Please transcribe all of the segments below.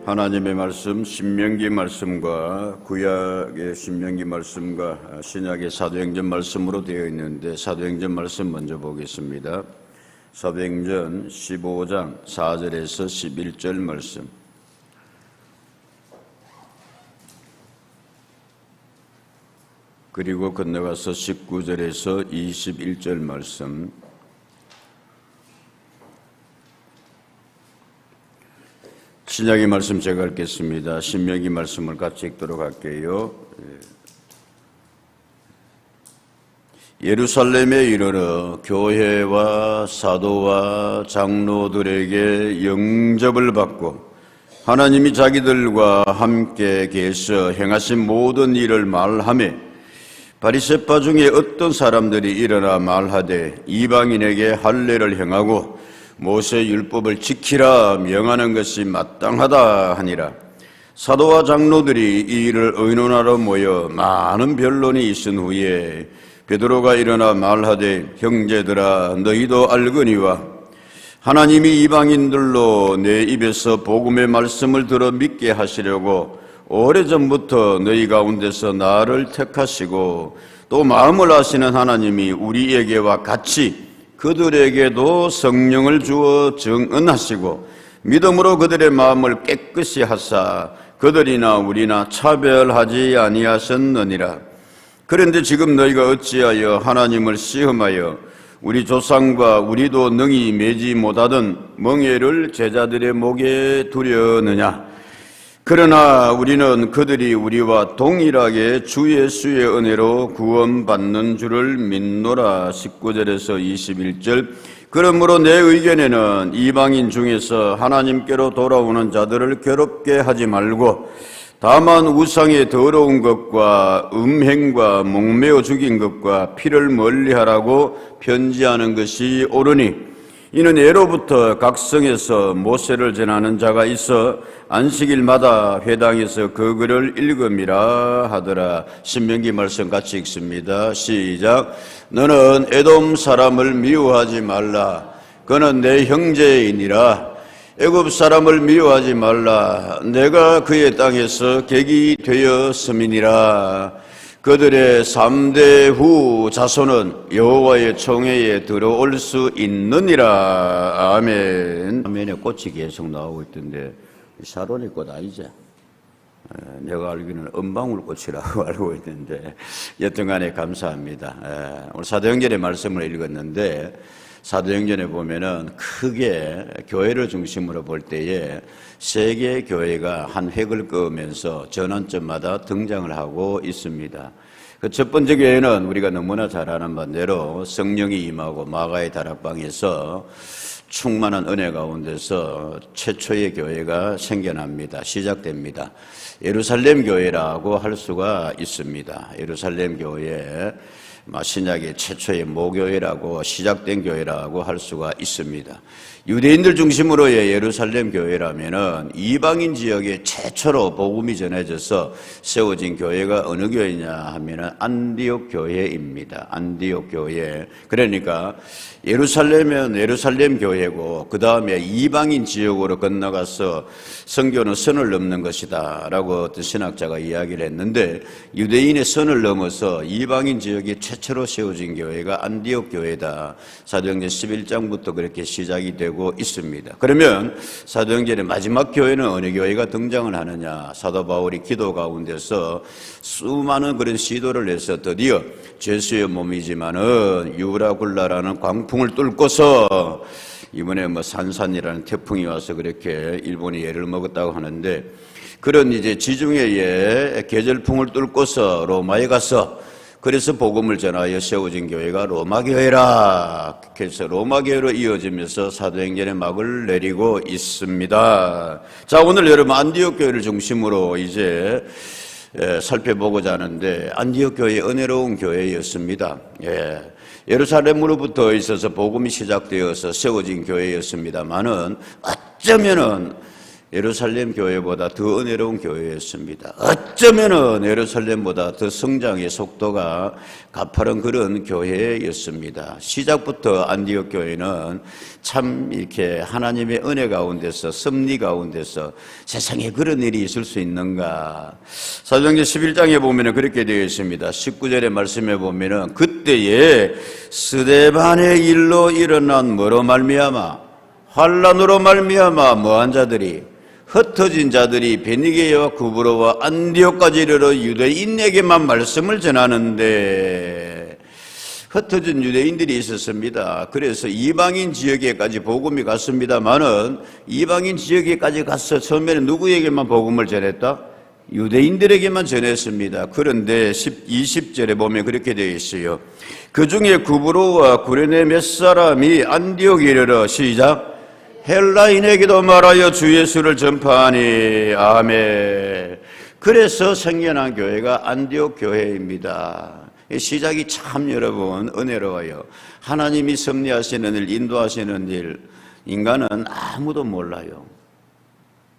하나님의 말씀, 신명기 말씀과 구약의 신명기 말씀과 신약의 사도행전 말씀으로 되어 있는데 사도행전 말씀 먼저 보겠습니다. 사도행전 15장 4절에서 11절 말씀, 그리고 건너가서 19절에서 21절 말씀, 신약의 말씀 제가 읽겠습니다. 신명기 말씀을 같이 읽도록 할게요. 예루살렘에 이르러 교회와 사도와 장로들에게 영접을 받고 하나님이 자기들과 함께 계셔 행하신 모든 일을 말하며 바리새파 중에 어떤 사람들이 일어나 말하되 이방인에게 할례를 행하고 모세 율법을 지키라 명하는 것이 마땅하다 하니라. 사도와 장로들이 이 일을 의논하러 모여 많은 변론이 있은 후에 베드로가 일어나 말하되 형제들아 너희도 알거니와 하나님이 이방인들로 내 입에서 복음의 말씀을 들어 믿게 하시려고 오래전부터 너희 가운데서 나를 택하시고 또 마음을 아시는 하나님이 우리에게와 같이 그들에게도 성령을 주어 정언하시고 믿음으로 그들의 마음을 깨끗이 하사 그들이나 우리나 차별하지 아니하셨느니라. 그런데 지금 너희가 어찌하여 하나님을 시험하여 우리 조상과 우리도 능히 매지 못하던 멍에를 제자들의 목에 두려느냐. 그러나 우리는 그들이 우리와 동일하게 주 예수의 은혜로 구원받는 줄을 믿노라. 19절에서 21절. 그러므로 내 의견에는 이방인 중에서 하나님께로 돌아오는 자들을 괴롭게 하지 말고 다만 우상의 더러운 것과 음행과 목매어 죽인 것과 피를 멀리하라고 편지하는 것이 옳으니 이는 예로부터 각 성에서 모세를 전하는 자가 있어 안식일마다 회당에서 그 글을 읽음이라 하더라. 신명기 말씀 같이 읽습니다. 시작. 너는 에돔 사람을 미워하지 말라. 그는 내 형제이니라. 애굽 사람을 미워하지 말라. 내가 그의 땅에서 객이 되었음이니라. 그들의 3대 후 자손은 여호와의 총회에 들어올 수 있느니라. 아멘. 아멘의 꽃이 계속 나오고 있던데 샤론의 꽃 아니죠? 내가 알기로는 은방울꽃이라고 알고 있는데 여튼간에 감사합니다. 오늘 사도행전의 말씀을 읽었는데 사도행전에 보면은 크게 교회를 중심으로 볼 때에 세 개의 교회가 한 획을 그으면서 전환점마다 등장을 하고 있습니다. 그 첫 번째 교회는 우리가 너무나 잘 아는 바대로 성령이 임하고 마가의 다락방에서 충만한 은혜 가운데서 최초의 교회가 생겨납니다. 시작됩니다. 예루살렘 교회라고 할 수가 있습니다. 예루살렘 교회, 신약의 최초의 모교회라고 시작된 교회라고 할 수가 있습니다. 유대인들 중심으로의 예루살렘 교회라면은 이방인 지역에 최초로 복음이 전해져서 세워진 교회가 어느 교회냐 하면은 안디옥 교회입니다. 안디옥 교회. 그러니까 예루살렘은 예루살렘 교회고 그 다음에 이방인 지역으로 건너가서 선교는 선을 넘는 것이다 라고 어떤 신학자가 이야기를 했는데 유대인의 선을 넘어서 이방인 지역에 최초로 세워진 교회가 안디옥 교회다. 사도행전 11장부터 그렇게 시작이 되고 있습니다. 그러면 사도행전의 마지막 교회는 어느 교회가 등장을 하느냐. 사도 바울이 기도 가운데서 수많은 그런 시도를 해서 드디어 죄수의 몸이지만은 유라굴라라는 광풍을 뚫고서 이번에 산산이라는 태풍이 와서 그렇게 일본이 애를 먹었다고 하는데 그런 이제 지중해의 계절풍을 뚫고서 로마에 가서 그래서 복음을 전하여 세워진 교회가 로마교회라. 그래서 로마교회로 이어지면서 사도행전의 막을 내리고 있습니다. 자, 오늘 여러분 안디옥 교회를 중심으로 이제 살펴보고자 하는데 안디옥 교회 은혜로운 교회였습니다. 예루살렘으로부터 있어서 복음이 시작되어서 세워진 교회였습니다만은 어쩌면은 예루살렘 교회보다 더 은혜로운 교회였습니다. 어쩌면은 예루살렘보다 더 성장의 속도가 가파른 그런 교회였습니다. 시작부터 안디옥 교회는 참 이렇게 하나님의 은혜 가운데서 섭리 가운데서 세상에 그런 일이 있을 수 있는가. 사도행전 11장에 보면은 그렇게 되어 있습니다. 19절의 말씀에 보면은 그때에 스데반의 일로 일어난 뭐로 말미암아 환난으로 말미암아 뭐한 자들이 흩어진 자들이 베니게와 구브로와 안디옥까지 이르러 유대인에게만 말씀을 전하는데 흩어진 유대인들이 있었습니다. 그래서 이방인 지역에까지 복음이 갔습니다만은 이방인 지역에까지 가서 처음에는 누구에게만 복음을 전했다? 유대인들에게만 전했습니다. 그런데 20절에 보면 그렇게 되어 있어요. 그 중에 구브로와 구레네 몇 사람이 안디옥에 이르러 시작 헬라인에게도 말하여 주 예수를 전파하니 아멘. 그래서 생겨난 교회가 안디옥 교회입니다. 시작이 참 여러분 은혜로워요. 하나님이 섭리하시는 일, 인도하시는 일 인간은 아무도 몰라요.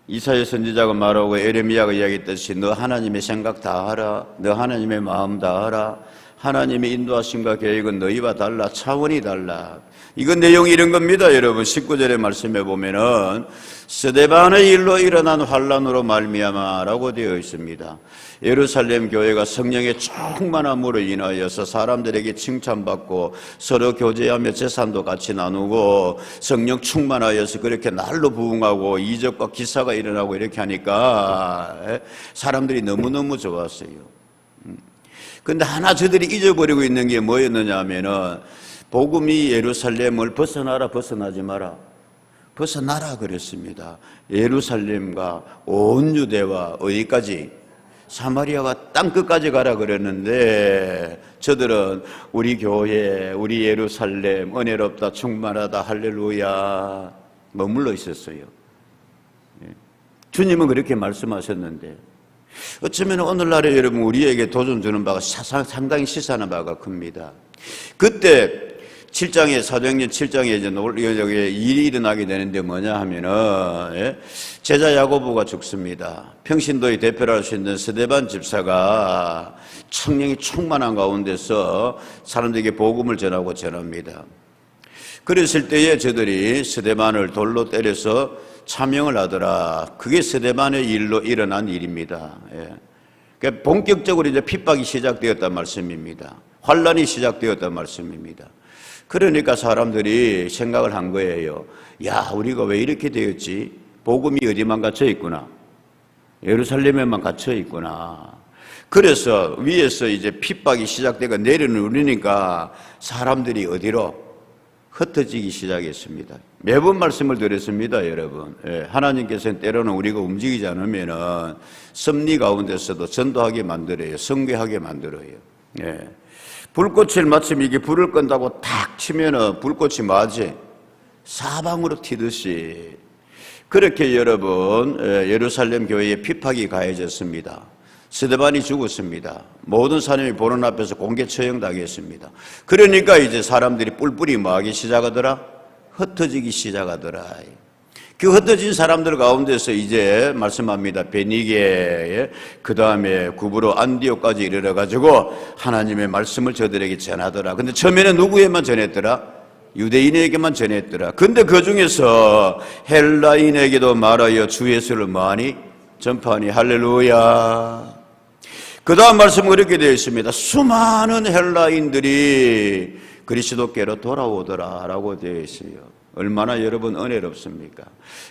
이사야 선지자가 말하고 에레미야가 이야기했듯이 너 하나님의 생각 다 하라, 너 하나님의 마음 다 하라. 하나님의 인도하심과 계획은 너희와 달라, 차원이 달라. 이건 내용이 이런 겁니다. 여러분 19절의 말씀에 보면은 스데반의 일로 일어난 환난으로 말미암아라고 되어 있습니다. 예루살렘 교회가 성령의 충만함으로 인하여서 사람들에게 칭찬받고 서로 교제하며 재산도 같이 나누고 성령 충만하여서 그렇게 날로 부흥하고 이적과 기사가 일어나고 이렇게 하니까 사람들이 너무너무 좋았어요. 근데 하나 저들이 잊어버리고 있는 게 뭐였느냐 하면은 복음이 예루살렘을 벗어나라 벗어나지 마라 벗어나라 그랬습니다. 예루살렘과 온 유대와 어디까지? 사마리아가 땅끝까지 가라 그랬는데 저들은 우리 교회 우리 예루살렘 은혜롭다 충만하다 할렐루야 머물러 있었어요. 주님은 그렇게 말씀하셨는데 어쩌면 오늘날에 여러분 우리에게 도전 주는 바가 상당히 시사하는 바가 큽니다. 그때 7장에 사도행전 7장에 이제 일이 일어나게 되는데 뭐냐 하면은 제자 야고보가 죽습니다. 평신도의 대표를 할 수 있는 스데반 집사가 성령이 충만한 가운데서 사람들에게 복음을 전합니다. 그랬을 때에 저들이 스데반을 돌로 때려서 차명을 하더라. 그게 스데반의 일로 일어난 일입니다. 그러니까 본격적으로 이제 핍박이 시작되었단 말씀입니다. 환란이 시작되었단 말씀입니다. 그러니까 사람들이 생각을 한 거예요. 야, 우리가 왜 이렇게 되었지? 복음이 어디만 갇혀 있구나. 예루살렘에만 갇혀 있구나. 그래서 위에서 이제 핍박이 시작되고 내려누리니까 사람들이 어디로? 흩어지기 시작했습니다. 매번 말씀을 드렸습니다, 여러분. 하나님께서는 때로는 우리가 움직이지 않으면은 섭리 가운데서도 전도하게 만들어요. 성교하게 만들어요. 불꽃을 마침 이게 불을 끈다고 탁 치면은 불꽃이 뭐하지? 사방으로 튀듯이. 그렇게 여러분, 예루살렘 교회에 핍박이 가해졌습니다. 스데반이 죽었습니다. 모든 사람이 보는 앞에서 공개 처형당했습니다. 그러니까 이제 사람들이 뿔뿔이 뭐하기 시작하더라? 흩어지기 시작하더라. 그 흩어진 사람들 가운데서 이제 말씀합니다. 베니게, 그 다음에 구브로 안디옥까지 이르러가지고 하나님의 말씀을 저들에게 전하더라. 근데 처음에는 누구에만 전했더라? 유대인에게만 전했더라. 근데 그 중에서 헬라인에게도 말하여 주 예수를 많이 전파하니 할렐루야. 그 다음 말씀은 그렇게 되어 있습니다. 수많은 헬라인들이 그리스도께로 돌아오더라 라고 되어 있어요. 얼마나 여러분 은혜롭습니까?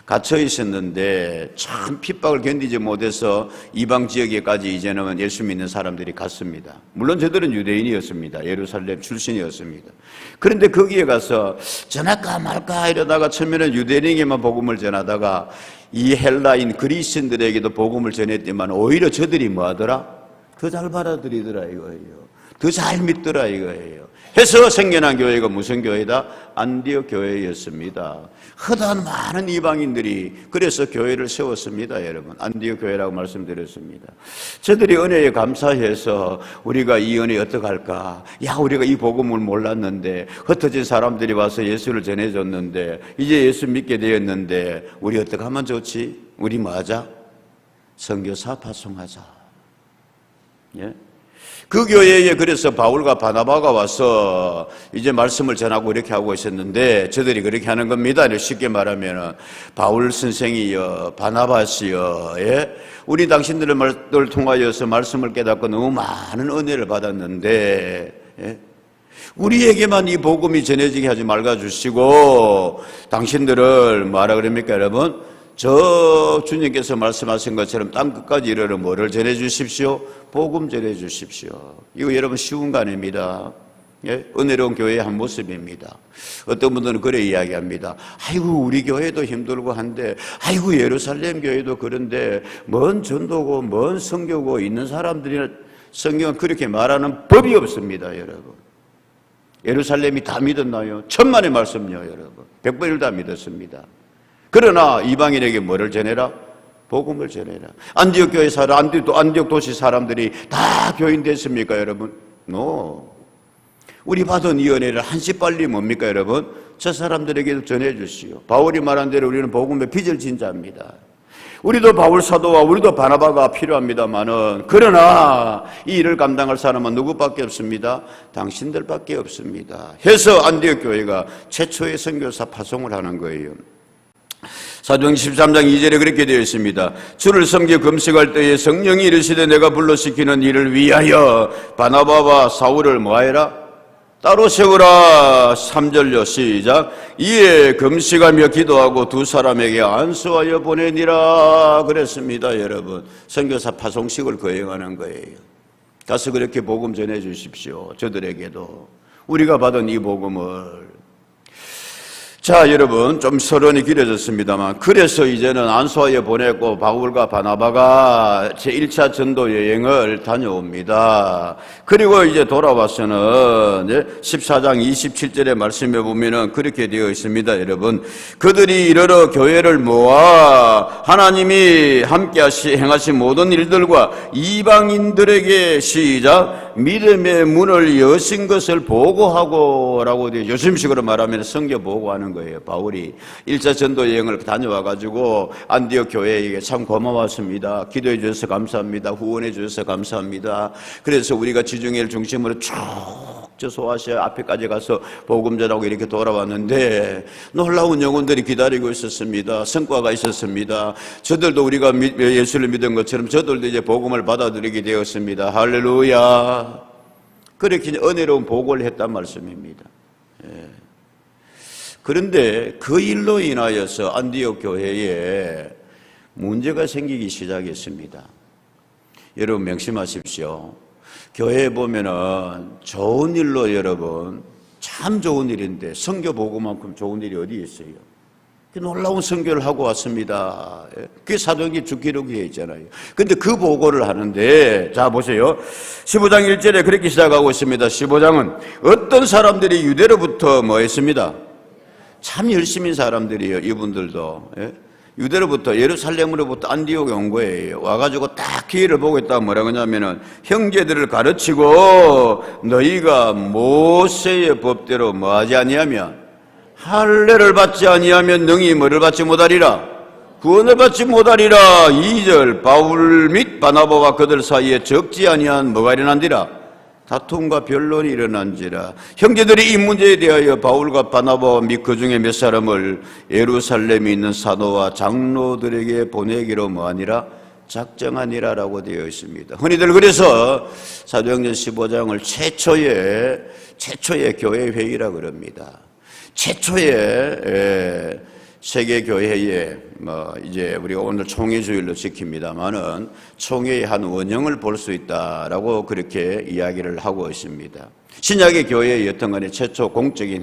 갇혀 있었는데 참 핍박을 견디지 못해서 이방 지역에까지 이제는 예수 믿는 사람들이 갔습니다. 물론 저들은 유대인이었습니다. 예루살렘 출신이었습니다. 그런데 거기에 가서 전할까 말까 이러다가 처음에는 유대인에게만 복음을 전하다가 이 헬라인 그리스인들에게도 복음을 전했지만 오히려 저들이 뭐하더라? 더 잘 받아들이더라 이거예요. 더 잘 믿더라 이거예요. 해서 생겨난 교회가 무슨 교회다? 안디옥 교회였습니다. 허다한 많은 이방인들이 그래서 교회를 세웠습니다. 여러분, 안디옥 교회라고 말씀드렸습니다. 저들이 은혜에 감사해서 우리가 이 은혜 어떻게 할까? 야, 우리가 이 복음을 몰랐는데 흩어진 사람들이 와서 예수를 전해줬는데 이제 예수 믿게 되었는데 우리 어떻게 하면 좋지? 우리 뭐 하자? 선교사 파송하자. 예? 그 교회에 그래서 바울과 바나바가 와서 이제 말씀을 전하고 이렇게 하고 있었는데 저들이 그렇게 하는 겁니다. 쉽게 말하면 바울 선생이여 바나바시여, 예? 우리 당신들을 통하여서 말씀을 깨닫고 너무 많은 은혜를 받았는데, 예? 우리에게만 이 복음이 전해지게 하지 말아 주시고 당신들을 뭐라 그럽니까 여러분? 저 주님께서 말씀하신 것처럼 땅 끝까지 이르러 뭐를 전해 주십시오? 복음 전해 주십시오. 이거 여러분 쉬운 거 아닙니다. 예? 은혜로운 교회의 한 모습입니다. 어떤 분들은 그래 이야기합니다. 아이고 우리 교회도 힘들고 한데 아이고 예루살렘 교회도 그런데 먼 전도고 먼 선교고 있는 사람들이 성경은 그렇게 말하는 법이 없습니다. 여러분, 예루살렘이 다 믿었나요? 천만의 말씀요. 여러분, 100번을 다 믿었습니다. 그러나 이방인에게 뭐를 전해라? 복음을 전해라. 안디옥 교회 사람, 안디옥 도시 사람들이 다 교인 됐습니까, 여러분? No. 우리 받은 이 은혜를 한시 빨리 뭡니까, 여러분? 저 사람들에게도 전해 주시오. 바울이 말한 대로 우리는 복음의 빚을 진 자입니다. 우리도 바울 사도와 우리도 바나바가 필요합니다만은, 그러나 이 일을 감당할 사람은 누구밖에 없습니다? 당신들밖에 없습니다. 해서 안디옥 교회가 최초의 선교사 파송을 하는 거예요. 사도행전 13장 2절에 그렇게 되어 있습니다. 주를 섬겨 금식할 때에 성령이 이르시되 내가 불러시키는 일을 위하여 바나바와 사울을 뭐하여라? 따로 세우라. 3절요 시작. 이에 금식하며 기도하고 두 사람에게 안수하여 보내니라 그랬습니다. 여러분, 선교사 파송식을 거행하는 거예요. 가서 그렇게 복음 전해 주십시오. 저들에게도 우리가 받은 이 복음을. 자, 여러분, 좀 서론이 길어졌습니다만, 그래서 이제는 안수하여 보냈고 바울과 바나바가 제1차 전도 여행을 다녀옵니다. 그리고 이제 돌아와서는 14장 27절의 말씀에 보면은 그렇게 되어 있습니다. 여러분, 그들이 이르러 교회를 모아 하나님이 함께 행하신 모든 일들과 이방인들에게 시작 믿음의 문을 여신 것을 보고하고 라고 되어 요즘식으로 말하면 선교 보고하는 거예요. 바울이 1차 전도 여행을 다녀와가지고 안디옥 교회에게 참 고마웠습니다. 기도해 주셔서 감사합니다. 후원해 주셔서 감사합니다. 그래서 우리가 지중해를 중심으로 쭉 저 소아시아 앞에까지 가서 복음 전하고 이렇게 돌아왔는데 놀라운 영혼들이 기다리고 있었습니다. 성과가 있었습니다. 저들도 우리가 예수를 믿은 것처럼 저들도 이제 복음을 받아들이게 되었습니다. 할렐루야. 그렇게 은혜로운 보고를 했단 말씀입니다. 예. 그런데 그 일로 인하여서 안디옥 교회에 문제가 생기기 시작했습니다. 여러분 명심하십시오. 교회에 보면은 좋은 일로 여러분 참 좋은 일인데 선교 보고만큼 좋은 일이 어디 있어요? 놀라운 선교를 하고 왔습니다. 그게 사도행전 주기록에 있잖아요. 근데 그 보고를 하는데 자 보세요. 15장 1절에 그렇게 시작하고 있습니다. 15장은 어떤 사람들이 유대로부터 뭐 했습니다? 참 열심인 사람들이에요. 이분들도. 유대로부터 예루살렘으로부터 안디옥에 온 거예요. 와가지고 딱 기회를 보고 있다가 뭐라고 하냐면은 형제들을 가르치고 너희가 모세의 법대로 뭐 하지 아니하면 할례를 받지 아니하면 능히 뭐를 받지 못하리라? 구원을 받지 못하리라. 2절 바울 및 바나바와 그들 사이에 적지 아니한 뭐가 일어난디라? 다툼과 변론이 일어난지라. 형제들이 이 문제에 대하여 바울과 바나바와 및 그 중에 몇 사람을 예루살렘에 있는 사도와 장로들에게 보내기로 뭐하니라? 작정하니라 라고 되어 있습니다. 흔히들 그래서 사도행전 15장을 최초의 교회 회의라 그럽니다. 최초의 세계 교회에 이제 우리가 오늘 총회주일로 지킵니다만은 총회의 한 원형을 볼 수 있다라고 그렇게 이야기를 하고 있습니다. 신약의 교회의 여튼간에 최초 공적인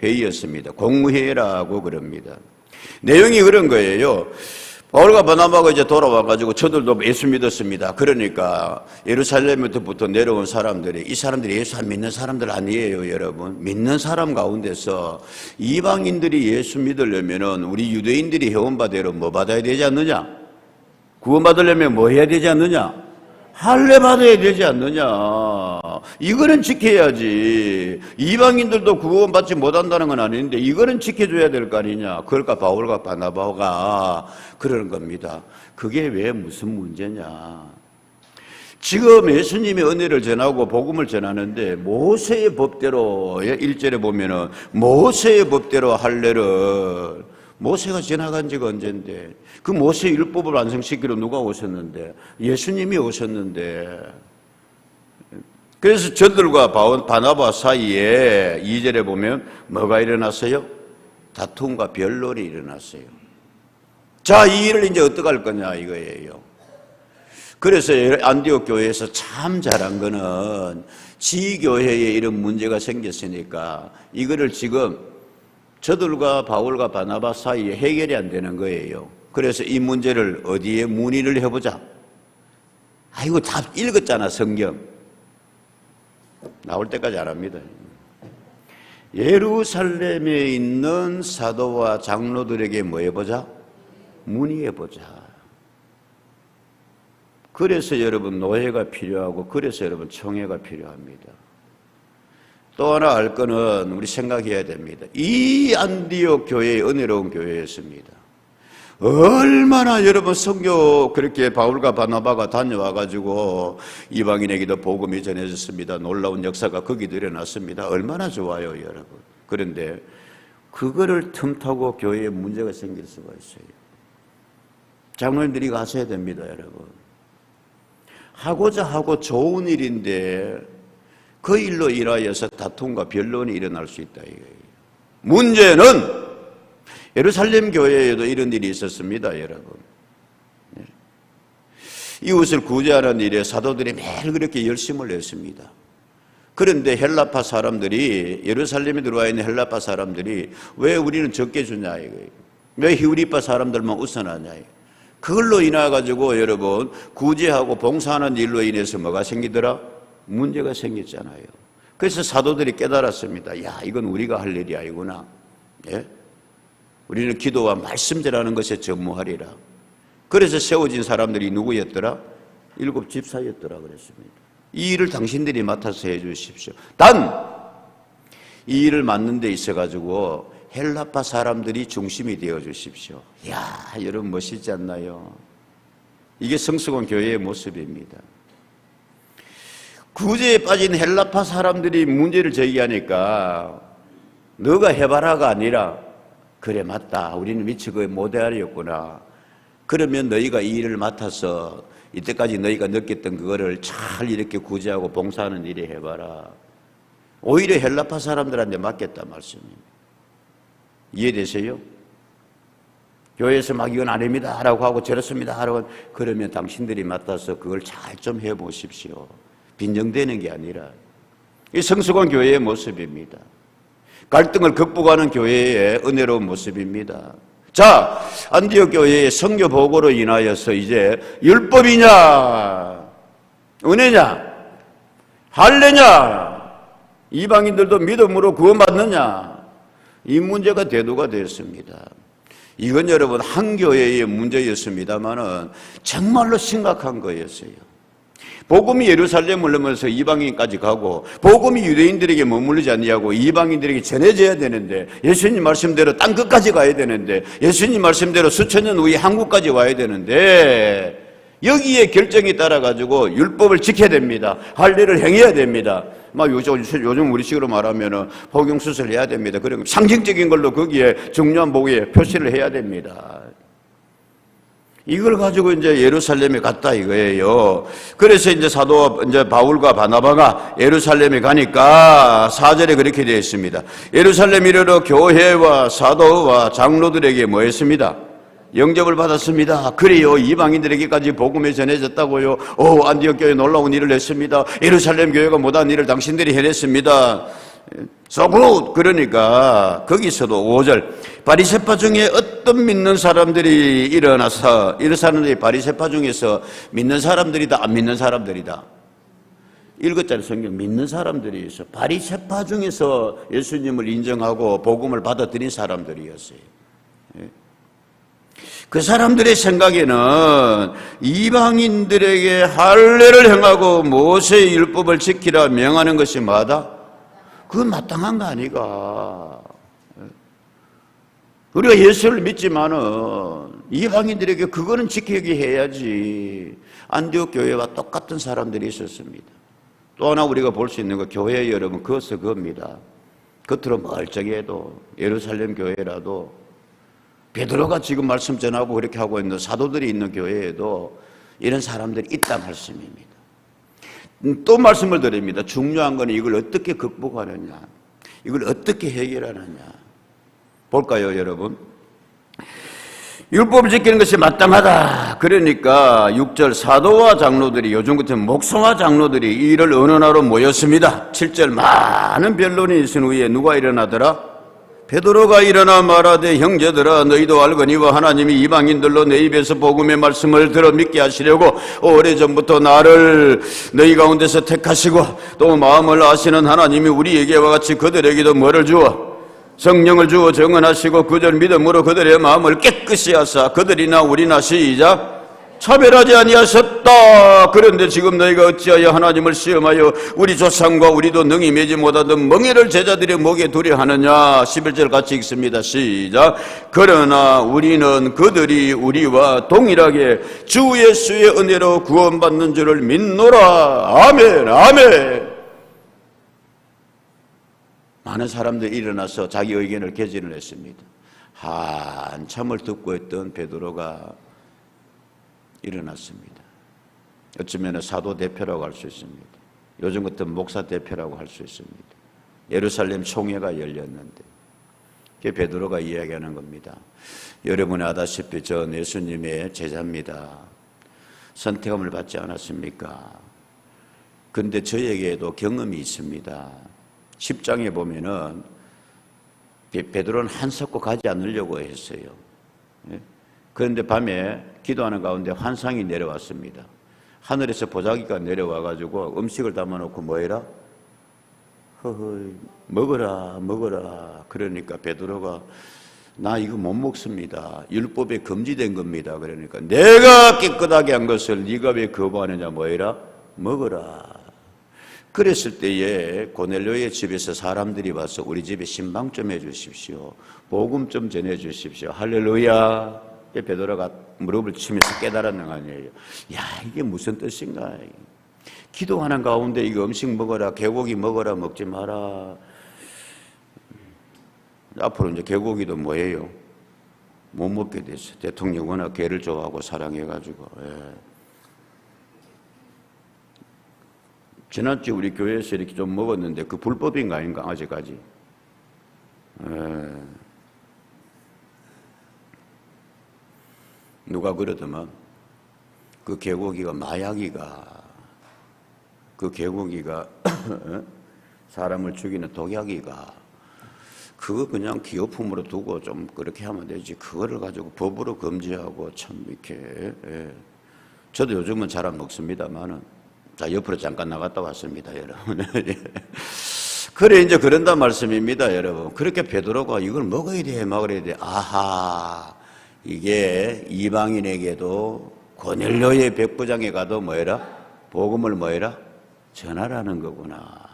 회의였습니다. 공회라고 그럽니다. 내용이 그런 거예요. 바울과 바나바가 이제 돌아와가지고 저들도 예수 믿었습니다. 그러니까 예루살렘부터 내려온 사람들이, 이 사람들이 예수 안 믿는 사람들 아니에요, 여러분. 믿는 사람 가운데서 이방인들이 예수 믿으려면은 우리 유대인들이 해온 바대로 뭐 받아야 되지 않느냐? 구원받으려면 뭐 해야 되지 않느냐? 할례 받아야 되지 않느냐? 이거는 지켜야지. 이방인들도 구원받지 못한다는 건 아닌데 이거는 지켜줘야 될 거 아니냐? 그러니까 바울과 바나바가 그러는 겁니다. 그게 왜 무슨 문제냐? 지금 예수님의 은혜를 전하고 복음을 전하는데 모세의 법대로 1절에 보면은 모세의 법대로 할례를 모세가 지나간 지가 언젠데 그 모세 율법을 완성시키러 누가 오셨는데 예수님이 오셨는데 그래서 저들과 바나바 사이에 2절에 보면 뭐가 일어났어요? 다툼과 변론이 일어났어요. 자, 이 일을 이제 어떻게 할 거냐 이거예요. 그래서 안디옥 교회에서 참 잘한 거는 지교회에 이런 문제가 생겼으니까 이거를 지금 저들과 바울과 바나바 사이에 해결이 안 되는 거예요. 그래서 이 문제를 어디에 문의를 해보자. 아이고 다 읽었잖아 성경. 나올 때까지 안 합니다. 예루살렘에 있는 사도와 장로들에게 뭐 해보자? 문의해보자. 그래서 여러분 노예가 필요하고 그래서 여러분 청회가 필요합니다. 또 하나 알 거는 우리 생각해야 됩니다. 이 안디옥 교회의 은혜로운 교회였습니다. 얼마나 여러분 선교 그렇게 바울과 바나바가 다녀와가지고 이방인에게도 복음이 전해졌습니다. 놀라운 역사가 거기도 일어났습니다. 얼마나 좋아요 여러분. 그런데 그거를 틈타고 교회에 문제가 생길 수가 있어요. 장로님들이 가셔야 됩니다 여러분. 하고자 하고 좋은 일인데 그 일로 인하여서 다툼과 변론이 일어날 수 있다 이거예요. 문제는 예루살렘 교회에도 이런 일이 있었습니다 여러분. 이웃을 구제하는 일에 사도들이 매일 그렇게 열심을 냈습니다. 그런데 헬라파 사람들이 예루살렘에 들어와 있는 헬라파 사람들이 왜 우리는 적게 주냐 이거예요. 왜 히브리파 사람들만 우선하냐 이거예요. 그걸로 인해 가지고 여러분 구제하고 봉사하는 일로 인해서 뭐가 생기더라? 문제가 생겼잖아요. 그래서 사도들이 깨달았습니다. 야, 이건 우리가 할 일이 아니구나. 예? 우리는 기도와 말씀 전하는 것에 전무하리라. 그래서 세워진 사람들이 누구였더라? 7 집사였더라 그랬습니다. 이 일을 당신들이 맡아서 해 주십시오. 단! 이 일을 맡는 데 있어 가지고 헬라파 사람들이 중심이 되어 주십시오. 이야, 여러분 멋있지 않나요? 이게 성수관 교회의 모습입니다. 구제에 빠진 헬라파 사람들이 문제를 제기하니까 너가 해봐라가 아니라 그래 맞다 우리는 미처 그 모델이었구나. 그러면 너희가 이 일을 맡아서 이때까지 너희가 느꼈던 그거를 잘 이렇게 구제하고 봉사하는 일에 해봐라. 오히려 헬라파 사람들한테 맡겼다 말씀입니다. 이해되세요? 교회에서 막 이건 아닙니다 라고 하고 저렇습니다 하고 그러면 당신들이 맡아서 그걸 잘 좀 해보십시오. 빈정되는 게 아니라 이 성수관 교회의 모습입니다. 갈등을 극복하는 교회의 은혜로운 모습입니다. 자, 안디옥 교회의 선교 보고로 인하여서 이제 율법이냐 은혜냐 할례냐 이방인들도 믿음으로 구원받느냐 이 문제가 대두가 되었습니다. 이건 여러분 한 교회의 문제였습니다만은 정말로 심각한 거였어요. 복음이 예루살렘을 넘어서 이방인까지 가고 복음이 유대인들에게 머무르지 않냐고 이방인들에게 전해져야 되는데 예수님 말씀대로 땅 끝까지 가야 되는데 예수님 말씀대로 수천 년 후에 한국까지 와야 되는데 여기에 결정이 따라가지고 율법을 지켜야 됩니다. 할례를 행해야 됩니다. 막 요즘 우리식으로 말하면은 복용수술 해야 됩니다. 그리고 상징적인 걸로 거기에 중요한 복에 표시를 해야 됩니다. 이걸 가지고 이제 예루살렘에 갔다 이거예요. 그래서 이제 사도와 이제 바울과 바나바가 예루살렘에 가니까 4절에 그렇게 되어 있습니다. 예루살렘 이르러 교회와 사도와 장로들에게 뭐 했습니다? 영접을 받았습니다. 그래요. 이방인들에게까지 복음이 전해졌다고요. 안디옥 교회 놀라운 일을 했습니다. 예루살렘 교회가 못한 일을 당신들이 해냈습니다. so good. 그러니까 거기서도 5절 바리새파 중에 어떤 믿는 사람들이 일어나서 이런 사람들이 바리새파 중에서 믿는 사람들이다 안 믿는 사람들이다. 읽었잖아요. 성경 믿는 사람들이 있어. 바리새파 중에서 예수님을 인정하고 복음을 받아들인 사람들이었어요. 그 사람들의 생각에는 이방인들에게 할례를 행하고 모세의 율법을 지키라 명하는 것이 뭐다? 그건 마땅한 거 아니가. 우리가 예수를 믿지만은 이방인들에게 그거는 지키게 해야지. 안디옥 교회와 똑같은 사람들이 있었습니다. 또 하나 우리가 볼 수 있는 거 교회 여러분 그것은 그겁니다. 겉으로 멀쩡해도 예루살렘 교회라도 베드로가 지금 말씀 전하고 그렇게 하고 있는 사도들이 있는 교회에도 이런 사람들이 있다 말씀입니다. 또 말씀을 드립니다. 중요한 건 이걸 어떻게 극복하느냐, 이걸 어떻게 해결하느냐. 볼까요, 여러분? 율법을 지키는 것이 마땅하다. 그러니까 6절 사도와 장로들이, 요즘 같은 목사와 장로들이 이 일을 언언하러 모였습니다. 7절 많은 변론이 있은 후에 누가 일어나더라? 베드로가 일어나 말하되 형제들아 너희도 알거니와 하나님이 이방인들로 내 입에서 복음의 말씀을 들어 믿게 하시려고 오래전부터 나를 너희 가운데서 택하시고 또 마음을 아시는 하나님이 우리에게와 같이 그들에게도 뭐를 주어? 성령을 주어 정언하시고 그들 믿음으로 그들의 마음을 깨끗이 하사 그들이나 우리나 시작 차별하지 아니하셨다. 그런데 지금 너희가 어찌하여 하나님을 시험하여 우리 조상과 우리도 능히 매지 못하던 멍에를 제자들의 목에 두려 하느냐. 11절 같이 읽습니다. 시작. 그러나 우리는 그들이 우리와 동일하게 주 예수의 은혜로 구원받는 줄을 믿노라. 아멘 아멘. 많은 사람들이 일어나서 자기 의견을 개진을 했습니다. 한참을 듣고 있던 베드로가 일어났습니다. 어쩌면 사도 대표라고 할 수 있습니다. 요즘 같은 목사 대표라고 할 수 있습니다. 예루살렘 총회가 열렸는데 그게 베드로가 이야기하는 겁니다. 여러분이 아다시피 전 예수님의 제자입니다. 선택함을 받지 않았습니까? 그런데 저에게도 경험이 있습니다. 10장에 보면은 베드로는 한석고 가지 않으려고 했어요. 그런데 밤에 기도하는 가운데 환상이 내려왔습니다. 하늘에서 보자기가 내려와가지고 음식을 담아놓고 뭐해라? 허허 먹어라 먹어라. 그러니까 베드로가 나 이거 못 먹습니다. 율법에 금지된 겁니다. 그러니까 내가 깨끗하게 한 것을 네가 왜 거부하느냐. 뭐해라? 먹어라. 그랬을 때에 고넬료의 집에서 사람들이 와서 우리 집에 신방 좀 해주십시오. 복음 좀 전해주십시오. 할렐루야. 베드로가 무릎을 치면서 깨달았는 거 아니에요. 야, 이게 무슨 뜻인가. 기도하는 가운데 이거 음식 먹어라, 개고기 먹어라, 먹지 마라. 앞으로 이제 개고기도 뭐예요? 못 먹게 됐어요. 대통령 워낙 개를 좋아하고 사랑해가지고. 예. 지난주에 우리 교회에서 이렇게 좀 먹었는데 그 불법인가 아닌가 아직까지. 누가 그러더만 그 개고기가 마약이가 그 개고기가 사람을 죽이는 독약이가 그거 그냥 기호품으로 두고 좀 그렇게 하면 되지 그거를 가지고 법으로 금지하고 참 이렇게. 저도 요즘은 잘 안 먹습니다만은 자 옆으로 잠깐 나갔다 왔습니다 여러분. 그래 이제 그런단 말씀입니다 여러분. 그렇게 베드로가 이걸 먹어야 돼 먹어야 돼. 아하 이게 이방인에게도 고넬료의 백부장에 가도 뭐해라? 복음을 뭐해라? 전하라는 거구나.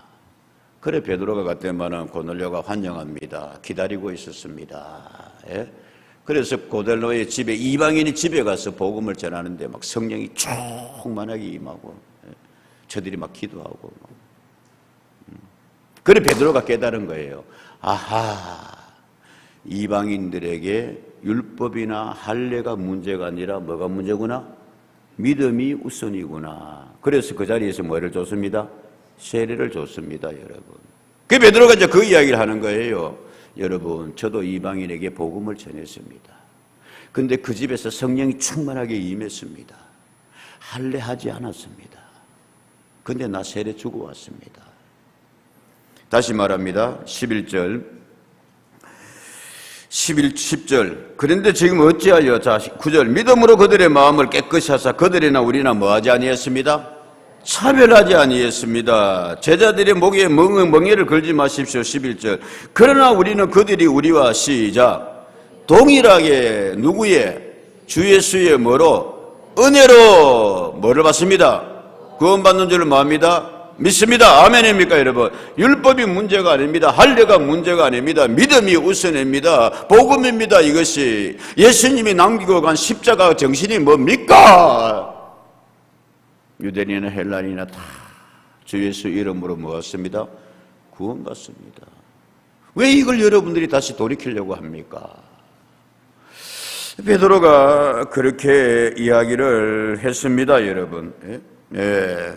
그래 베드로가 갔더니만은 고넬료가 환영합니다. 기다리고 있었습니다. 예? 그래서 고넬료의 집에 이방인이 집에 가서 복음을 전하는데 막 성령이 충만하게 임하고 저들이 막 기도하고 그래 베드로가 깨달은 거예요. 아하 이방인들에게 율법이나 할례가 문제가 아니라 뭐가 문제구나? 믿음이 우선이구나. 그래서 그 자리에서 뭐를 줬습니다? 세례를 줬습니다, 여러분. 그 베드로가 이제 그 이야기를 하는 거예요. 여러분, 저도 이방인에게 복음을 전했습니다. 근데 그 집에서 성령이 충만하게 임했습니다. 할례하지 않았습니다. 근데 나 세례 주고 왔습니다. 다시 말합니다. 11절 10절 그런데 지금 어찌하여 자 9절 믿음으로 그들의 마음을 깨끗이 하사 그들이나 우리나 뭐하지 아니했습니다? 차별하지 아니했습니다. 제자들의 목에 멍에를 걸지 마십시오. 11절 그러나 우리는 그들이 우리와 시작 동일하게 누구의 주 예수의 뭐로 은혜로 뭐를 받습니다? 구원받는 줄을 뭐합니다? 믿습니다. 아멘입니까 여러분? 율법이 문제가 아닙니다. 할례가 문제가 아닙니다. 믿음이 우선입니다. 복음입니다. 이것이 예수님이 남기고 간 십자가 정신이 뭡니까? 유대인이나 헬라인이나 다 주 예수 이름으로 모았습니다. 구원받습니다. 왜 이걸 여러분들이 다시 돌이키려고 합니까? 베드로가 그렇게 이야기를 했습니다. 여러분. 예.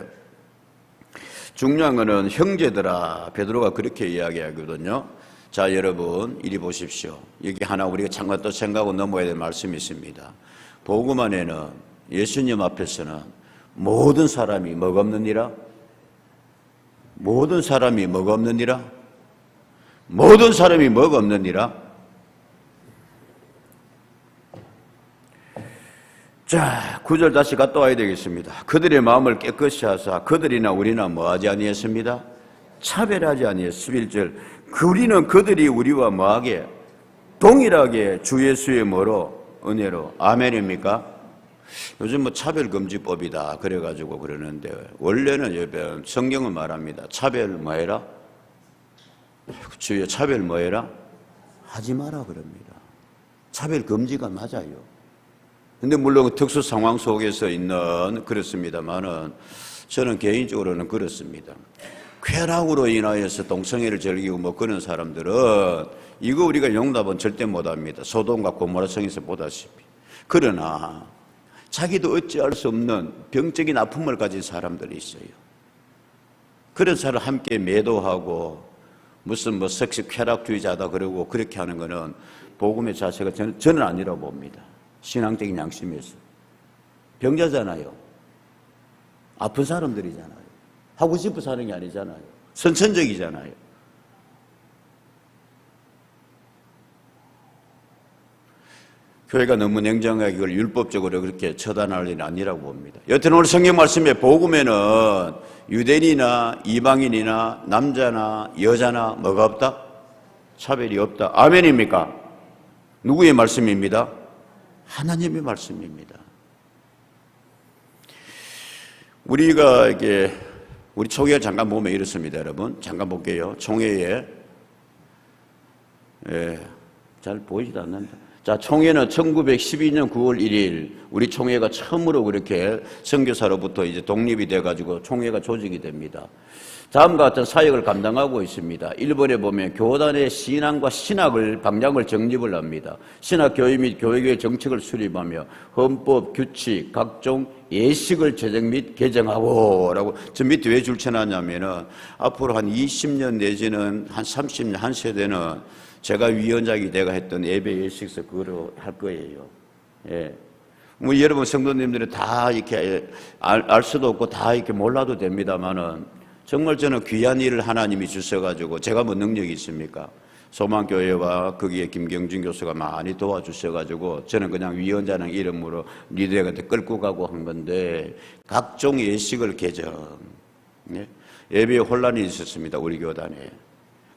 중요한 것은 형제들아 베드로가 그렇게 이야기하거든요. 자 여러분 이리 보십시오. 여기 하나 우리가 잠깐 또 생각하고 넘어야 될 말씀이 있습니다. 복음 안에는 예수님 앞에서는 모든 사람이 뭐가 없느니라? 모든 사람이 뭐가 없느니라? 모든 사람이 뭐가 없느니라? 자, 9절 다시 갔다 와야 되겠습니다. 그들의 마음을 깨끗이 하사 그들이나 우리나 뭐하지 아니했습니다? 차별하지 아니했습니다. 11절 우리는 그들이 우리와 뭐하게? 동일하게 주 예수의 뭐로? 은혜로. 아멘입니까? 요즘 뭐 차별금지법이다 그래가지고 그러는데 원래는 여러분 성경은 말합니다. 차별 뭐해라? 주여 차별 뭐해라? 하지 마라 그럽니다. 차별금지가 맞아요. 근데 물론 특수 상황 속에서 있는 그렇습니다만은 저는 개인적으로는 그렇습니다. 쾌락으로 인하여서 동성애를 즐기고 뭐 그런 사람들은 이거 우리가 용납은 절대 못합니다. 소돔과 고모라성에서 보다시피. 그러나 자기도 어찌할 수 없는 병적인 아픔을 가진 사람들이 있어요. 그런 사람 함께 매도하고 무슨 뭐 섹시 쾌락주의자다 그러고 그렇게 하는 거는 복음의 자세가 저는 아니라고 봅니다. 신앙적인 양심에서. 병자잖아요. 아픈 사람들이잖아요. 하고 싶어 사는 게 아니잖아요. 선천적이잖아요. 교회가 너무 냉정하게 이걸 율법적으로 그렇게 처단할 일은 아니라고 봅니다. 여튼 오늘 성경 말씀에 복음에는 유대인이나 이방인이나 남자나 여자나 뭐가 없다? 차별이 없다. 아멘입니까? 누구의 말씀입니다? 하나님의 말씀입니다. 우리가 이게 우리 총회를 잠깐 보면 이렇습니다, 여러분. 잠깐 볼게요. 총회에 잘 보이지도 않는다. 자, 총회는 1912년 9월 1일 우리 총회가 처음으로 그렇게 선교사로부터 이제 독립이 돼가지고 총회가 조직이 됩니다. 다음과 같은 사역을 감당하고 있습니다. 일본에 보면 교단의 신앙과 신학을 방향을 정립을 합니다. 신학 교육 및 교육의 정책을 수립하며 헌법, 규칙, 각종 예식을 제정 및 개정하고 라고 저 밑에 왜 줄쳐놨냐면은 앞으로 한 20년 내지는 한 30년 한 세대는 제가 위원장이 내가 했던 예배 예식서 그거로 할 거예요. 예. 뭐 여러분 성도님들은 다 이렇게 알 수도 없고 다 이렇게 몰라도 됩니다만은 정말 저는 귀한 일을 하나님이 주셔가지고 제가 뭐 능력이 있습니까? 소망교회와 거기에 김경준 교수가 많이 도와주셔가지고 저는 그냥 위원장의 이름으로 리더한테 끌고 가고 한 건데 각종 예식을 개정. 예배에 혼란이 있었습니다. 우리 교단에.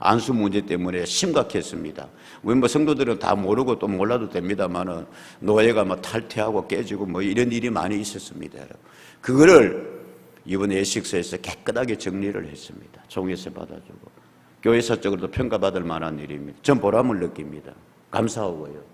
안수 문제 때문에 심각했습니다. 왜 뭐 성도들은 다 모르고 또 몰라도 됩니다만은 노예가 뭐 탈퇴하고 깨지고 뭐 이런 일이 많이 있었습니다. 그거를 이번 예식서에서 깨끗하게 정리를 했습니다. 총회에서 받아주고 교회사적으로도 평가받을 만한 일입니다. 전 보람을 느낍니다. 감사하고요.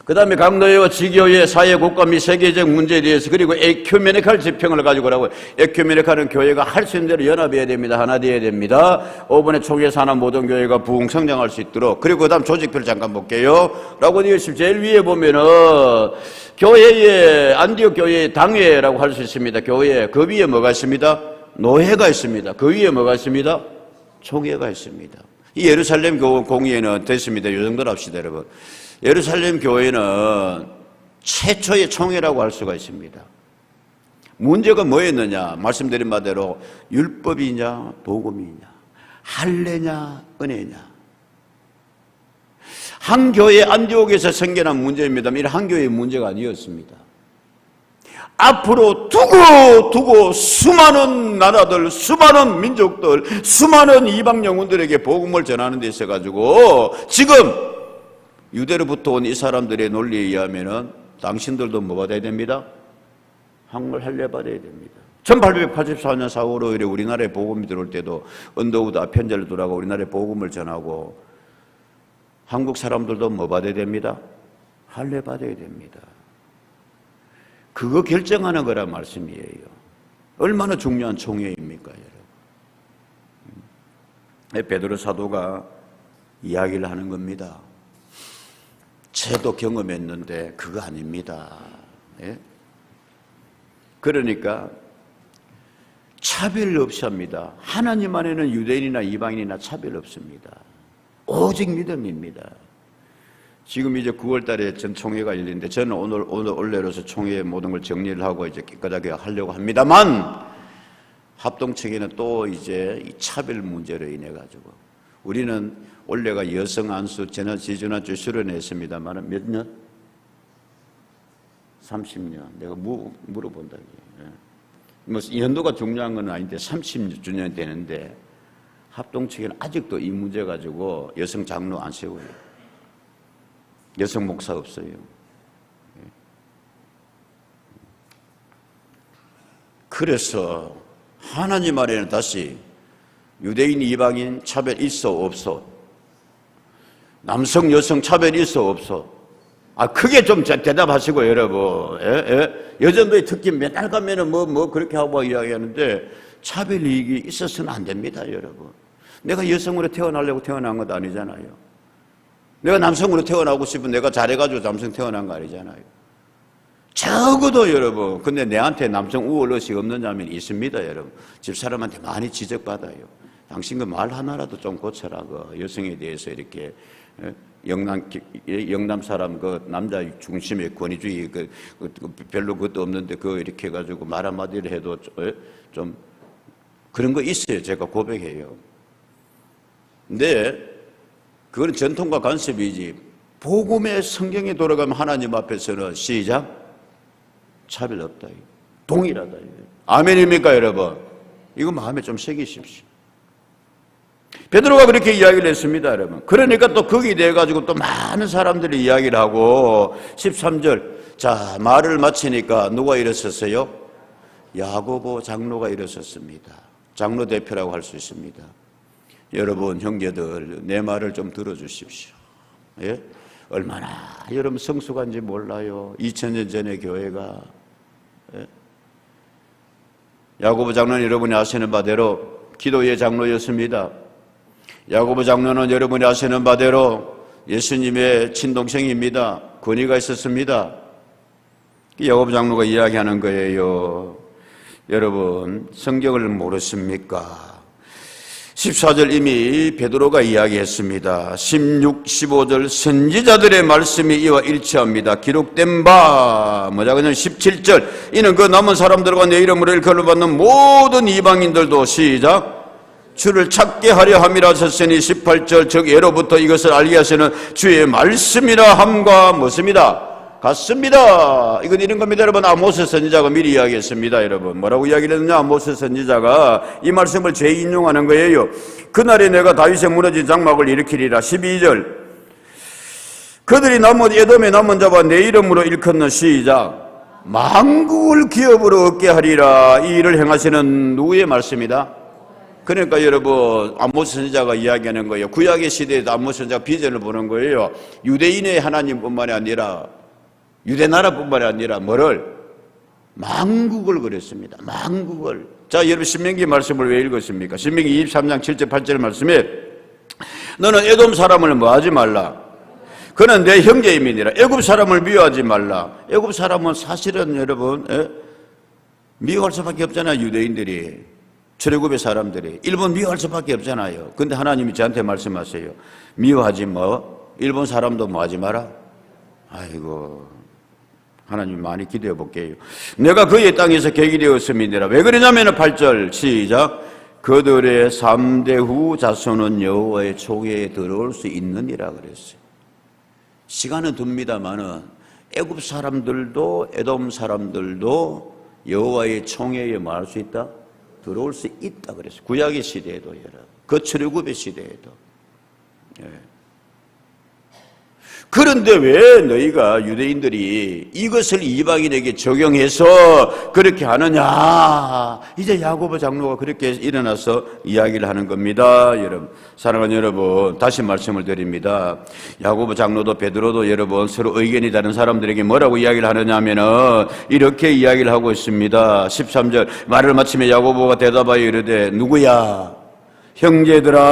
그 다음에 강노예와 지교회, 사회, 국가 및 세계적 문제에 대해서 그리고 에큐메니칼 지평을 가지고라고. 에큐메니칼은 교회가 할 수 있는 대로 연합해야 됩니다. 하나 되어야 됩니다. 5번에 총회에서 하나 모든 교회가 부흥 성장할 수 있도록. 그리고 그 다음 조직표를 잠깐 볼게요. 라고 되어 있습니다. 제일 위에 보면은 교회에 안디옥 교회의 당회라고 할 수 있습니다. 교회 그 위에 뭐가 있습니다? 노회가 있습니다. 그 위에 뭐가 있습니다? 총회가 있습니다. 이 예루살렘 공의회는 됐습니다. 이 정도로 합시다, 여러분. 예루살렘 교회는 최초의 총회라고 할 수가 있습니다. 문제가 뭐였느냐? 말씀드린 바대로 율법이냐 복음이냐. 할례냐 은혜냐. 한 교회 안디옥에서 생겨난 문제입니다만 이런 한 교회의 문제가 아니었습니다. 앞으로 두고 수많은 나라들, 수많은 민족들, 수많은 이방 영혼들에게 복음을 전하는 데 있어가지고 지금 유대로부터 온 이 사람들의 논리에 의하면은 당신들도 뭐 받아야 됩니다? 한글 할례 받아야 됩니다. 1884년 4월 5일에 우리나라에 복음이 들어올 때도 언더우드 아편젤로 돌아가 우리나라에 복음을 전하고 한국 사람들도 뭐 받아야 됩니다? 할례 받아야 됩니다. 그거 결정하는 거란 말씀이에요. 얼마나 중요한 총회입니까, 여러분? 베드로 사도가 이야기를 하는 겁니다. 저도 경험했는데 그거 아닙니다. 예? 그러니까 차별 없이 합니다. 하나님 안에는 유대인이나 이방인이나 차별 없습니다. 오직 믿음입니다. 지금 이제 9월 달에 전 총회가 열리는데 저는 오늘 원래로서 총회의 모든 걸 정리를 하고 이제 깨끗하게 하려고 합니다만 합동측에는 또 이제 이 차별 문제로 인해 가지고 우리는 원래가 여성 안수 지난주 수련했습니다만 몇 년? 30년. 내가 물어본다. 뭐 연도가 중요한 건 아닌데 30주년 되는데 합동측에는 아직도 이 문제 가지고 여성 장로 안 세워요. 여성 목사 없어요. 그래서 하나님 아래는 다시 유대인 이방인 차별 있어 없어? 남성 여성 차별 있어 없어? 크게 좀 대답하시고 여러분. 여전도의 특기 맨날 가면은 뭐 그렇게 하고 이야기하는데 차별 이익이 있어서는 안 됩니다, 여러분. 내가 여성으로 태어나려고 태어난 것 아니잖아요. 내가 남성으로 태어나고 싶으면 내가 잘해가지고 남성 태어난 거 아니잖아요. 적어도 여러분, 근데 내한테 남성 우월의식 없는 자면 있습니다, 여러분. 집사람한테 많이 지적받아요. 당신 그 말 하나라도 좀 고쳐라. 그 여성에 대해서 이렇게 영남 사람 그 남자 중심의 권위주의 별로 그것도 없는데 그 이렇게 해가지고 말 한마디를 해도 좀 그런 거 있어요. 제가 고백해요. 근데 그건 전통과 관습이지. 복음의 성경에 돌아가면 하나님 앞에서는 시작 차별 없다. 동일하다. 아멘입니까, 여러분? 이거 마음에 좀 새기십시오. 베드로가 그렇게 이야기를 했습니다, 여러분. 그러니까 또 거기에 대해 가지고 또 많은 사람들이 이야기를 하고 13절 자 말을 마치니까 누가 일어섰어요? 야고보 장로가 일어섰습니다. 장로 대표라고 할 수 있습니다. 여러분 형제들 내 말을 좀 들어주십시오. 예? 얼마나 여러분 성숙한지 몰라요. 2000년 전의 교회가. 예? 야고보 장로는 여러분이 아시는 바대로 기도의 장로였습니다. 야고보 장로는 여러분이 아시는 바대로 예수님의 친동생입니다. 권위가 있었습니다. 야고보 장로가 이야기하는 거예요. 여러분 성경을 모르십니까? 14절 이미 베드로가 이야기했습니다. 16, 15절 선지자들의 말씀이 이와 일치합니다. 기록된 바 뭐냐 그냥 17절 이는 그 남은 사람들과 내 이름으로 일컬을 받는 모든 이방인들도 시작 주를 찾게 하려 함이라 하셨으니 18절 즉 예로부터 이것을 알게 하시는 주의 말씀이라 함과 무엇입니다? 같습니다. 이건 이런 겁니다, 여러분. 아모스 선지자가 미리 이야기했습니다, 여러분. 뭐라고 이야기를 했느냐? 아모스 선지자가 이 말씀을 재인용하는 거예요. 그날에 내가 다윗의 무너진 장막을 일으키리라. 12절 그들이 남은 에돔의 남은 자와 내 이름으로 일컫는 시작 만국을 기업으로 얻게 하리라. 이 일을 행하시는 누구의 말씀이다? 그러니까 여러분 아모스 선지자가 이야기하는 거예요. 구약의 시대에도 아모스 선지자가 비전을 보는 거예요. 유대인의 하나님뿐만이 아니라 유대 나라뿐만이 아니라 뭐를? 만국을 그랬습니다. 만국을. 자, 여러분 신명기 말씀을 왜 읽었습니까? 신명기 23장 7절 8절 말씀에 너는 에돔 사람을 뭐하지 말라. 그는 내 형제임이니라. 애굽 사람을 미워하지 말라. 애굽 사람은 사실은 여러분 미워할 수밖에 없잖아요. 유대인들이. 출애굽의 사람들이. 일본 미워할 수밖에 없잖아요. 근데 하나님이 저한테 말씀하세요. 미워하지 뭐. 일본 사람도 뭐하지 마라. 아이고. 하나님 많이 기대해 볼게요. 내가 그의 땅에서 객이 되었음이니라. 왜 그러냐면 8절 시작 그들의 3대 후 자손은 여호와의 총회에 들어올 수 있느니라 그랬어요. 시간은 둡니다마는 애굽 사람들도 에돔 사람들도 여호와의 총회에 뭐 할 수 있다? 들어올 수 있다 그랬어요. 구약의 시대에도 여러분, 그 출애굽의 시대에도. 예. 그런데 왜 너희가 유대인들이 이것을 이방인에게 적용해서 그렇게 하느냐? 이제 야고보 장로가 그렇게 일어나서 이야기를 하는 겁니다. 여러분, 사랑하는 여러분, 다시 말씀을 드립니다. 야고보 장로도 베드로도 여러분 서로 의견이 다른 사람들에게 뭐라고 이야기를 하느냐 하면은 이렇게 이야기를 하고 있습니다. 13절 말을 마치며 야고보가 대답하여 이르되 누구야? 형제들아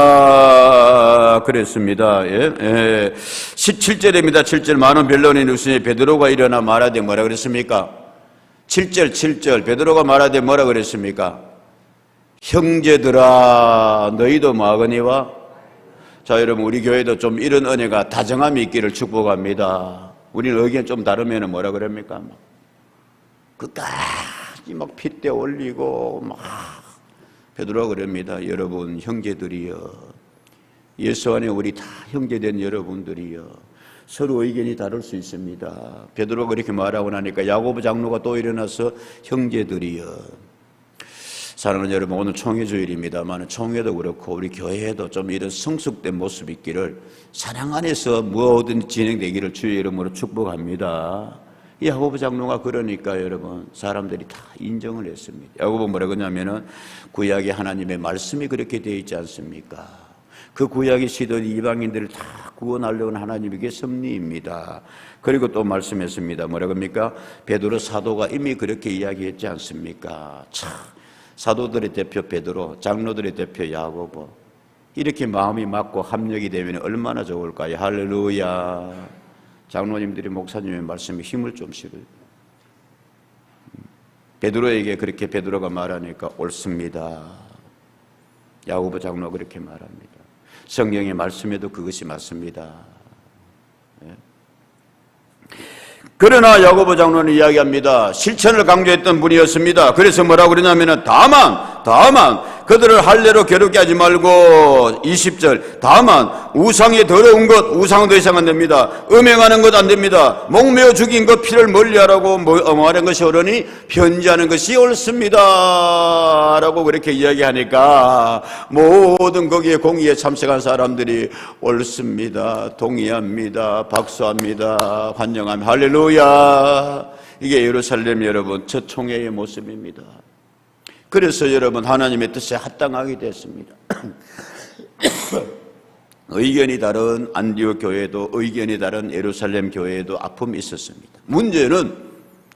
그랬습니다. 예. 17절입니다. 7절 많은 변론이 있으니 베드로가 일어나 말하되 뭐라 그랬습니까? 7절 베드로가 말하되 뭐라 그랬습니까? 형제들아 너희도 뭐하거니와? 자 여러분, 우리 교회도 좀 이런 은혜가 다정함이 있기를 축복합니다. 우리는 의견 좀 다르면 뭐라 그럽니까? 끝까지 막 핏대 올리고 막 베드로가 그럽니다. 여러분 형제들이여, 예수 안에 우리 다 형제된 여러분들이여, 서로 의견이 다를 수 있습니다. 베드로가 그렇게 말하고 나니까 야고보 장로가 또 일어나서 형제들이여. 사랑하는 여러분, 오늘 총회주일입니다만 총회도 그렇고 우리 교회에도 좀 이런 성숙된 모습이 있기를, 사랑 안에서 무엇든 진행되기를 주의 이름으로 축복합니다. 야고보 장로가 그러니까 여러분 사람들이 다 인정을 했습니다. 야고보 뭐라 그러냐면은 구약에 하나님의 말씀이 그렇게 되어 있지 않습니까? 그 구약의 시대 이방인들을 다 구원하려는 하나님에게 섭리입니다. 그리고 또 말씀했습니다. 뭐라 그럽니까? 베드로 사도가 이미 그렇게 이야기했지 않습니까? 참, 사도들의 대표 베드로, 장로들의 대표 야고보, 이렇게 마음이 맞고 합력이 되면 얼마나 좋을까요? 할렐루야. 장로님들이 목사님의 말씀에 힘을 좀 실어요. 베드로에게 그렇게 베드로가 말하니까 옳습니다. 야고보 장로가 그렇게 말합니다. 성경의 말씀에도 그것이 맞습니다. 그러나 야고보 장로는 이야기합니다. 실천을 강조했던 분이었습니다. 그래서 뭐라고 그러냐면 다만 그들을 할례로 괴롭게 하지 말고 20절 다만 우상이 더러운 것, 우상은 더 이상 안 됩니다. 음행하는 것 안 됩니다. 목매어 죽인 것 피를 멀리하라고 말하는 것이 옳으니 편지하는 것이 옳습니다 라고 그렇게 이야기하니까 모든 거기에 공의에 참석한 사람들이 옳습니다, 동의합니다, 박수합니다, 환영합니다. 할렐루야. 이게 예루살렘 여러분 첫 총회의 모습입니다. 그래서 여러분 하나님의 뜻에 합당하게 됐습니다. 의견이 다른 안디옥 교회도 의견이 다른 예루살렘 교회에도 아픔이 있었습니다. 문제는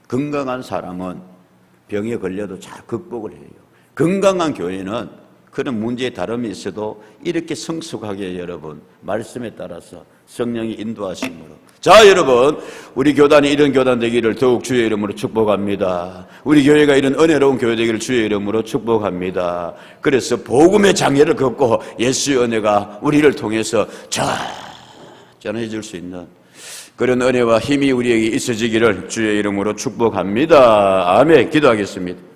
건강한 사람은 병에 걸려도 잘 극복을 해요. 건강한 교회는 그런 문제에 다름이 있어도 이렇게 성숙하게 여러분 말씀에 따라서 성령이 인도하심으로. 자 여러분, 우리 교단이 이런 교단 되기를 더욱 주의 이름으로 축복합니다. 우리 교회가 이런 은혜로운 교회 되기를 주의 이름으로 축복합니다. 그래서 복음의 장애를 걷고 예수의 은혜가 우리를 통해서 전해질 수 있는 그런 은혜와 힘이 우리에게 있어지기를 주의 이름으로 축복합니다. 아멘. 기도하겠습니다.